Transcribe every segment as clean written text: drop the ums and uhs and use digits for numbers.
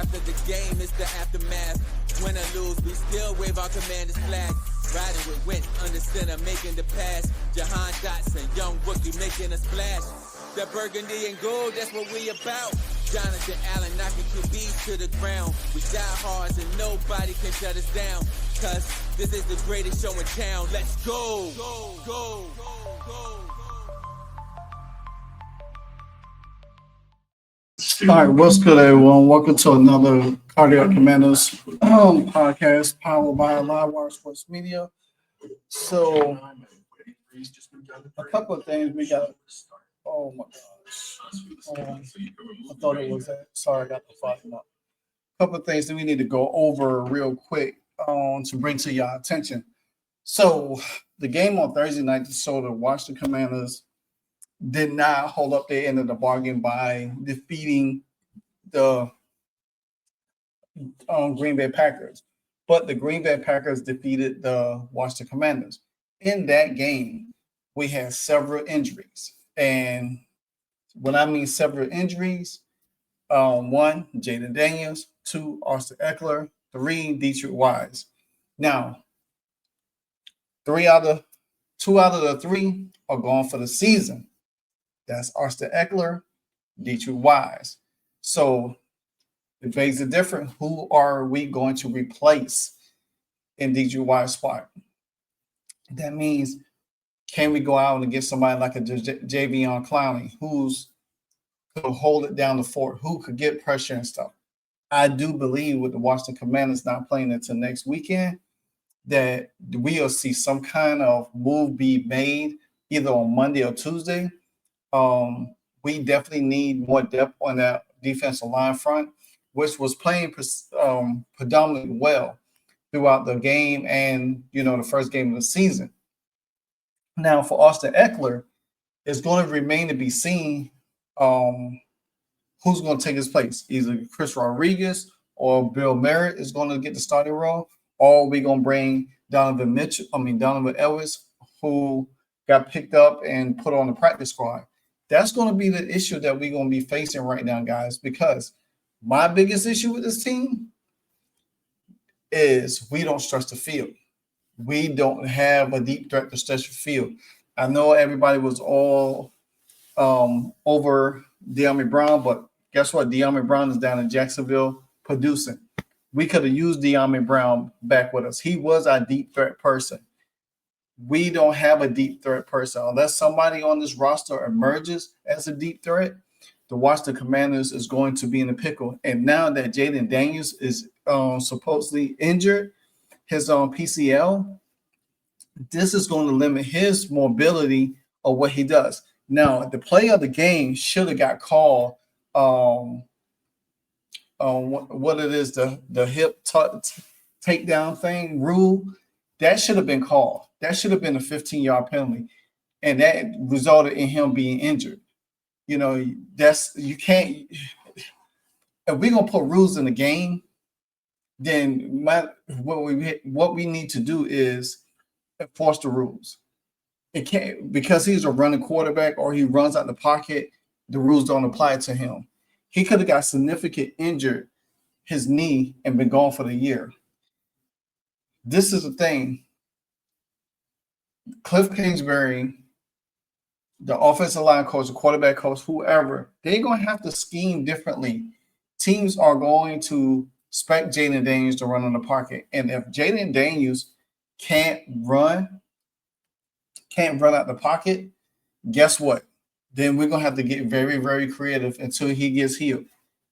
After the game, it's the aftermath. Win or lose, we still wave our commander's flag. Riding with Wentz under center, making the pass. Jahan Dotson, young rookie, making a splash. That burgundy and gold, that's what we about. Jonathan Allen knocking QBs to the ground. We die hard and nobody can shut us down. Cause this is the greatest show in town. Let's go. Go, go, go, go. All right, what's good, everyone? Welcome to another Cardiac Commandos podcast powered by Livewire Sports Media. So, a couple of things we got. Oh my gosh! I thought it was that. Sorry, I got the fucking up. A couple of things that we need to go over real quick to bring to your attention. So, the game on Thursday night, the Washington Commanders did not hold up their end of the bargain by defeating the Green Bay Packers. But the Green Bay Packers defeated the Washington Commanders. In that game, we had several injuries. And when I mean several injuries, 1, Jayden Daniels, 2, Austin Eckler, 3, Dietrich Wise. Now, 2 out of the 3 are gone for the season. That's Austin Eckler, Dietrich Wise. So it begs a difference. Who are we going to replace in Dietrich Wise's spot? That means, can we go out and get somebody like a Javion Clowney who's could hold it down the fort, who could get pressure and stuff? I do believe with the Washington Commanders not playing until next weekend that we'll see some kind of move be made either on Monday or Tuesday. We definitely need more depth on that defensive line front, which was playing predominantly well throughout the game and, the first game of the season. Now, for Austin Eckler, it's going to remain to be seen who's going to take his place. Either Chris Rodriguez or Bill Merritt is going to get the starting role, or we're going to bring Donovan Edwards, who got picked up and put on the practice squad. That's going to be the issue that we're going to be facing right now, guys, because my biggest issue with this team is we don't stretch the field. We don't have a deep threat to stretch the field. I know everybody was all over De'Ami Brown, but guess what? De'Ami Brown is down in Jacksonville producing. We could have used De'Ami Brown back with us. He was our deep threat person. We don't have a deep threat person. Unless somebody on this roster emerges as a deep threat, the Washington Commanders is going to be in a pickle. And now that Jayden Daniels is supposedly injured, his PCL, this is going to limit his mobility of what he does. Now, the play of the game should have got called what it is, the hip takedown thing rule. That should have been called. That should have been a 15-yard penalty, and that resulted in him being injured. You can't. If we're gonna put rules in the game, then what we need to do is enforce the rules. It can't, because he's a running quarterback or he runs out the pocket. The rules don't apply to him. He could have got significant injured his knee and been gone for the year. This is the thing. Cliff Kingsbury, the offensive line coach, the quarterback coach, whoever, they're going to have to scheme differently. Teams are going to expect Jayden Daniels to run on the pocket. And if Jayden Daniels can't run out the pocket, guess what? Then we're going to have to get very, very creative until he gets healed.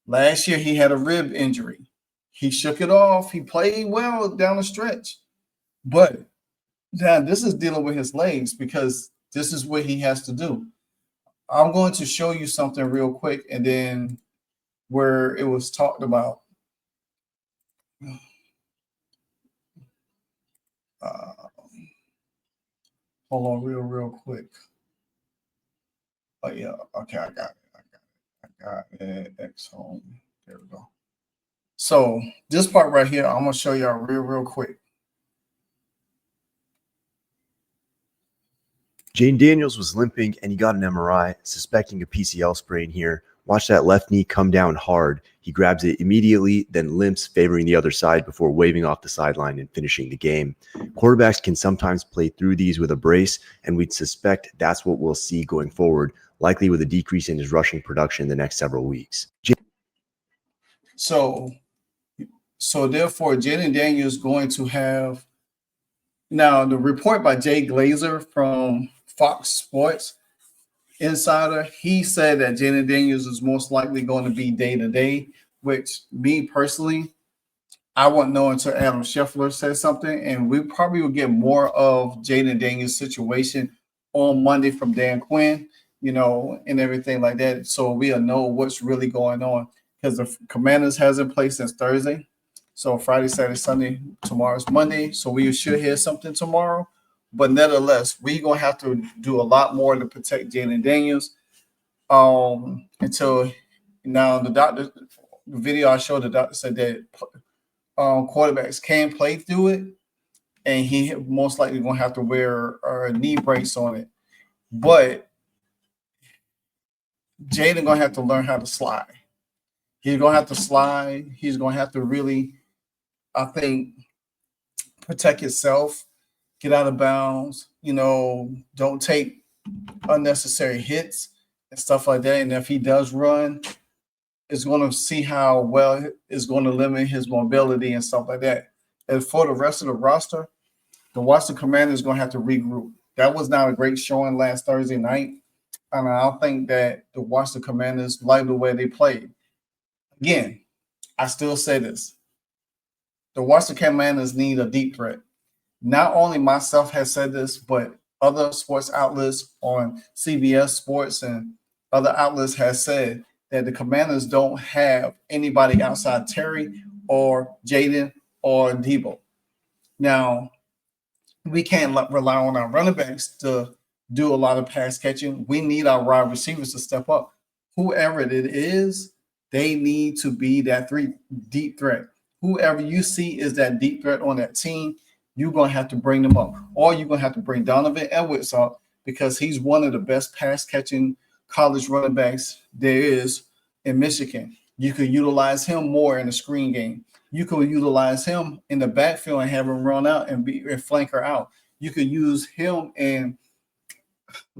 Last year, he had a rib injury. He shook it off. He played well down the stretch. But now this is dealing with his legs because this is what he has to do. I'm going to show you something real quick, and then where it was talked about. Hold on real quick. Oh, yeah. Okay, I got it. X home. There we go. So this part right here, I'm going to show y'all real quick. Jayden Daniels was limping and he got an MRI, suspecting a PCL sprain here Watch that left knee come down hard. He grabs it immediately, then limps, favoring the other side before waving off the sideline and finishing the game. Quarterbacks can sometimes play through these with a brace, and we'd suspect that's what we'll see going forward, likely with a decrease in his rushing production in the next several weeks. So therefore, Jayden Daniels is going to have now the report by Jay Glazer from Fox Sports Insider. He said that Jayden Daniels is most likely going to be day to day, which me personally, I wouldn't know until Adam Scheffler says something, and we probably will get more of Jayden Daniels' situation on Monday from Dan Quinn, and everything like that. So we'll know what's really going on because the Commanders hasn't played since Thursday. So Friday, Saturday, Sunday, tomorrow's Monday. So we should hear something tomorrow. But nevertheless, we're going to have to do a lot more to protect Jayden Daniels until now. The video I showed, the doctor said that quarterbacks can play through it, and he most likely going to have to wear a knee brace on it. But Jayden going to have to learn how to slide. He's going to have to slide. He's going to have to really, I think, protect himself, get out of bounds, don't take unnecessary hits and stuff like that. And if he does run, it's going to see how well it's going to limit his mobility and stuff like that. And for the rest of the roster, the Washington Commanders is going to have to regroup. That was not a great showing last Thursday night. And I don't think that the Washington Commanders like the way they played. Again, I still say this. The Washington Commanders need a deep threat. Not only myself has said this, but other sports outlets on CBS Sports and other outlets has said that the Commanders don't have anybody outside Terry or Jayden or Debo. Now, we can't rely on our running backs to do a lot of pass catching. We need our wide receivers to step up. Whoever it is, they need to be that deep threat. Whoever you see is that deep threat on that team, you're going to have to bring them up. Or you're going to have to bring Donovan Edwards up because he's one of the best pass-catching college running backs there is in Michigan. You could utilize him more in the screen game. You could utilize him in the backfield and have him run out and be a flanker out. You could use him and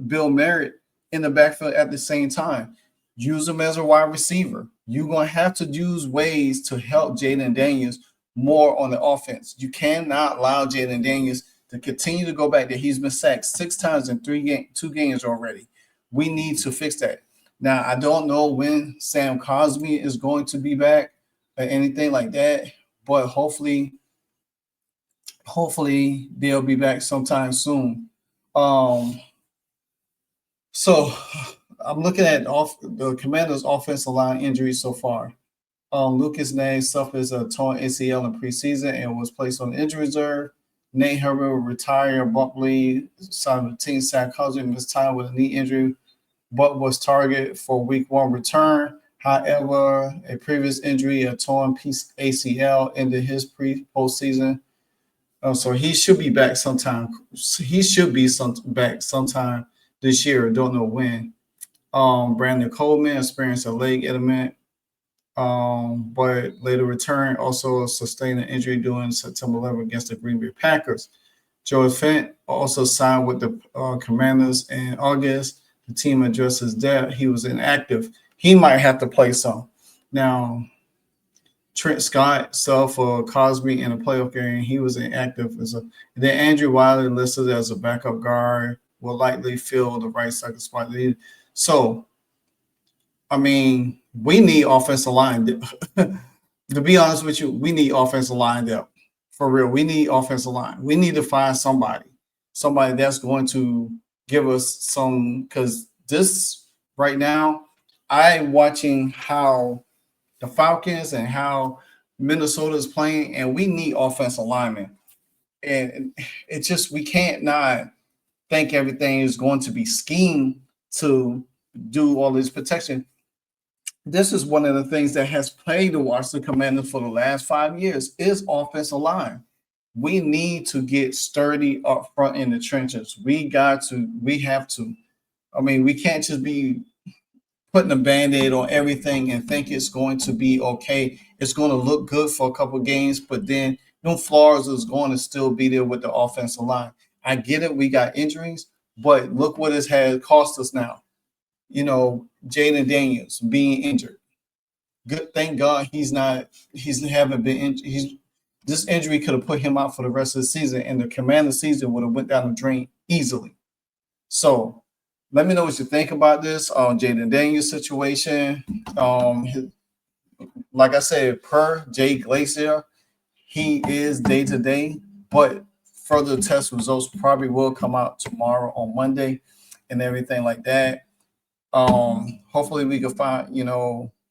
Bill Merritt in the backfield at the same time. Use him as a wide receiver. You're going to have to use ways to help Jayden Daniels more on the offense. You cannot allow Jayden Daniels to continue to go back there. He's been sacked 6 times in 2 games already. We need to fix that. Now, I don't know when Sam Cosmi is going to be back or anything like that, but hopefully they'll be back sometime soon. So I'm looking at the Commanders' offensive line injuries so far. Lucas Name suffers a torn ACL in preseason and was placed on the injury reserve. Nate Herbert will retire abruptly. Signed team Sam Cosmi missed time with a knee injury, but was targeted for Week 1 return. However, a previous injury, a torn ACL, ended his postseason. So he should be back sometime. He should be back sometime this year. Don't know when. Brandon Coleman experienced a leg ligament, but later returned. Also sustained an injury during September 11th against the Green Bay Packers. Joe Fent also signed with the Commanders in August. The team addressed his death. He was inactive. He might have to play some. Now, Trent Scott sell for Cosby in a playoff game. He was inactive. Then Andrew Wiley listed as a backup guard will likely fill the right second spot. So, I mean, we need offensive line depth. To be honest with you, we need offensive line depth. For real, we need offensive line. We need to find somebody that's going to give us some, because this right now, I'm watching how the Falcons and how Minnesota is playing, and we need offensive linemen. And it's just, we can't not think everything is going to be schemed to do all this protection. This is one of the things that has plagued the Washington Commanders for the last 5 years is offensive line. We need to get sturdy up front in the trenches. We have to. I mean, we can't just be putting a band-aid on everything and think it's going to be okay. It's going to look good for a couple games, but then no flaws is going to still be there with the offensive line. I get it, we got injuries, but look what it has cost us now. You know, Jayden Daniels being injured. Good, thank God he's haven't been injured. This injury could have put him out for the rest of the season, and the Commander season would have went down the drain easily. So let me know what you think about this Jayden Daniels situation. Like I said, per Jay Glacier, he is day to day, but further test results probably will come out tomorrow on Monday and everything like that. Hopefully we can find,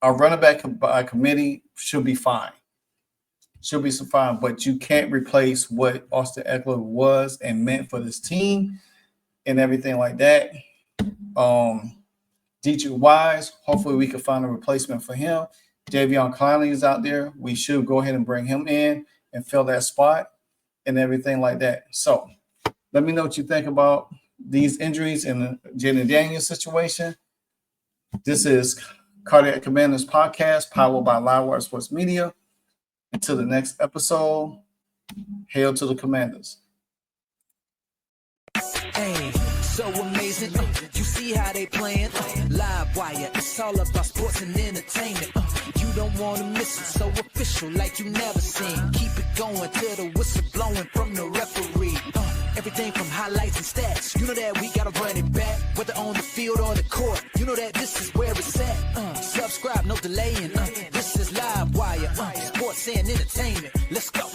our running back by committee should be fine. Should be fine, but you can't replace what Austin Eckler was and meant for this team and everything like that. Dietrich Wise, hopefully we can find a replacement for him. Javion Clowney is out there. We should go ahead and bring him in and fill that spot and everything like that. So let me know what you think about these injuries in the Jayden Daniels situation. This is Cardiac Commanders Podcast, powered by Livewire Sports Media. Until the next episode, hail to the Commanders. Hey, so amazing. You see how they playing? Live wire, it's all about sports and entertainment. You don't want to miss it, so official like you never seen. Keep it going till the whistle blowing from the referee. Everything from highlights and stats. You know that we gotta run it back, whether on the field or the court. You know that this is where it's at. Subscribe, no delaying. This is Live Wire, sports and entertainment. Let's go.